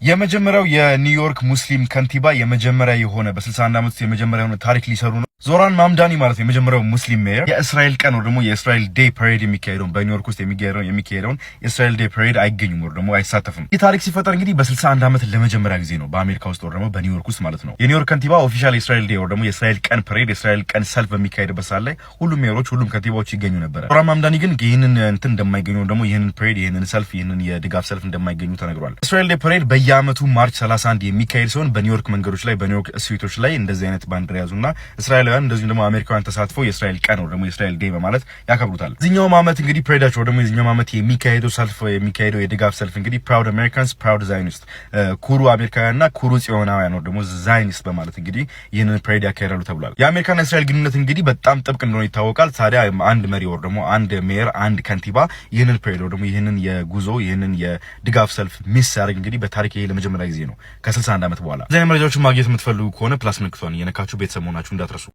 የመጀመሪያው የኒውዮርክ ሙስሊም ከንቲባ የመጀመሪያ የሆነ በ61 ዓመት የመጀመሪያው ታሪክ ሊሰሩ ነው። ዞራን ማምዳኒ ማለት ነው የመጀመሪያው ሙስሊም ሜየር። የእስራኤል ቀን ወይ ደግሞ የእስራኤል ዴይ ፓሬድ የሚካሄደው በኒውዮርክ ውስጥ የሚካሄደውን የእስራኤል ዴይ ፓሬድ አይገኙም ወይ ደግሞ አይሳተፍም። ይህ ታሪክ ሲፈጠር እንግዲህ በ61 ዓመት ለመጀመሪያ ጊዜ ነው በአሜሪካ ውስጥ ወይ ደግሞ በኒውዮርክ ውስጥ ማለት ነው። የኒውዮርክ ከንቲባ ኦፊሻል የእስራኤል ዴይ ወይ ደግሞ የእስራኤል ቀን ፓሬድ የእስራኤል ቀን ሰልፍ በሚካሄድበት ሰዓት ላይ ሁሉም ሜየሮች ሁሉም ከንቲባዎች ይገኙ ነበር። ዞራን ማምዳኒ ግን ይህንን እንትን እንደማይገኙ ደግሞ ይህንን ፓሬድ ይህንን ሰልፍ ይህንን የድጋፍ ሰልፍ እንደማይገኙ ተነግሯል። እስራኤል ዴይ ፓሬድ በየዓመቱ ማርች 31 የሚካሄድ ሲሆን በኒውዮርክ መንገዶች ላይ በኒውዮርክ ስትሪቶች ላይ እንደዚህ አይነት ባንዲራ ያዙና እስራኤላውያን እንደዚሁ ደግሞ አሜሪካውያን ተሳትፈው የእስራኤል ቀን ወይ ደግሞ የእስራኤል ዴይ በማለት ያከብሩታል። እዚህኛው ዓመት እንግዲህ ፓሬዳቸው ወይ ደግሞ የዚህኛው ዓመት የሚካሄደው ሰልፍ የሚካሄደው የድጋፍ ሰልፍ እንግዲህ ፕራውድ አሜሪካንስ ፕራውድ ዛይኒስት ኩሩ አሜሪካውያንና ኩሩ ጽዮናውያን ወይ ደግሞ ዛይኒስት በማለት እንግዲህ ይህንን ፓሬድ ያካሄዳሉ ተብሏል። የአሜሪካና እስራኤል ግንኙነት እንግዲህ በጣም ጥብቅ እንደሆነ ይታወቃል። ታዲያ አንድ መሪ ወይ ደግሞ አንድ ሜየር አንድ ከንቲባ ይህንን ፓሬድ ወይ ደግሞ ይህንን የጉዞ ይህንን የድጋፍ ሰልፍ ሚስ ያደርግ እንግዲህ በታሪክ ይሄ ለመጀመሪያ ጊዜ ነው ከ61 ዓመት በኋላ። እዚህ መረጃዎችን ማግኘት የምትፈልጉ ከሆነ ፕላስ ምልክቷን እየነካችሁ ቤተሰብ መሆናችሁ እንዳትረሱ።